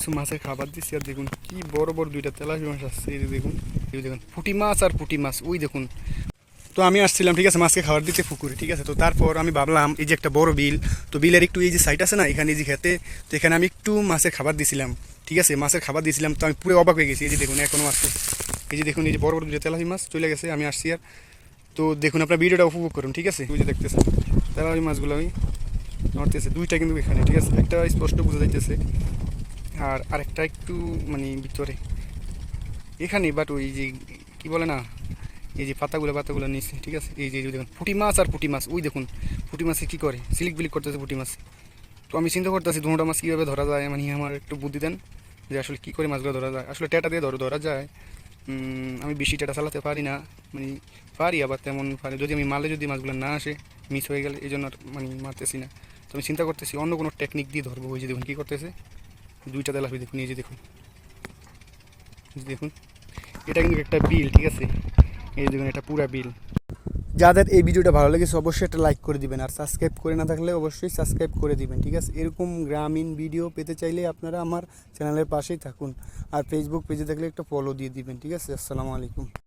কিছু মাছের খাবার দিচ্ছি আর দেখুন কি বড় বড় দুইটা তেলাপিয়া মাছ আসছে। এই যে দেখুন, এই যে দেখুন পুঁটি মাছ আর পুঁটি মাছ, ওই দেখুন। তো আমি আসছিলাম, ঠিক আছে, মাছকে খাবার দিতে পুকুরে, ঠিক আছে। তো তারপর আমি ভাবলাম এই যে একটা বড় বিল, তো বিলের একটু এই যে সাইড আছে না, এখানে এই যে খেতে, তো এখানে আমি একটু মাছের খাবার দিছিলাম, ঠিক আছে, মাছের খাবার দিয়েছিলাম। তো আমি পুরো অবাক হয়ে গেছি। এই যে দেখুন এখনো মাছ, এই যে দেখুন এই যে বড় বড় দুইটা তেলাপিয়া মাছ চলে গেছে। আমি আসছি আর, তো দেখুন আপনার ভিডিওটা উপভোগ করুন, ঠিক আছে। ওই যে দেখতেছেন তেলাপিয়া মাছগুলো আমি নড়তেছে, দুইটা কিন্তু এখানে, ঠিক আছে, একটা স্পষ্ট বোঝা যাইতেছে আর আরেকটা একটু মানে ভিতরে এখানে, বাট ওই যে কি বলে না, এই যে পাতাগুলো নিচ্ছে, ঠিক আছে। এই যে দেখুন পুঁটি মাছ আর পুঁটি মাছ, ওই দেখুন পুঁটি মাছে কী করে, সিলিক বিলিক করতেছে পুঁটি মাছ। তো আমি চিন্তা করতেছি দুটা মাছ কীভাবে ধরা যায়, মানে আমার একটু বুদ্ধি দেন যে আসলে কী করে মাছগুলো ধরা যায়। আসলে টেটা দিয়ে ধরা যায়। আমি বেশি টেটা চালাতে পারি না, মানে পারি আবার তেমন পারি, যদি আমি মারলে যদি মাছগুলো না আসে, মিস হয়ে গেলে, এই জন্য আর মানে মারতেছি না। তো আমি চিন্তা করতেছি অন্য কোনো টেকনিক দিয়ে ধরবো। ওই যে দেখুন কী করতেছে, দুইটা তেলাপি দেখুন, এই যে দেখুন, দেখুন এটা কিন্তু একটা বিল, ঠিক আছে। এই দেখুন এটা পুরা বিল। যাদের এই ভিডিওটা ভালো লেগেছে অবশ্যই একটা লাইক করে দিবেন, আর সাবস্ক্রাইব করে না থাকলে অবশ্যই সাবস্ক্রাইব করে দিবেন, ঠিক আছে। এরকম গ্রামীণ ভিডিও পেতে চাইলে আপনারা আমার চ্যানেলের পাশেই থাকুন, আর ফেসবুক পেজে থাকলে একটা ফলো দিয়ে দিবেন, ঠিক আছে। আসসালামু আলাইকুম।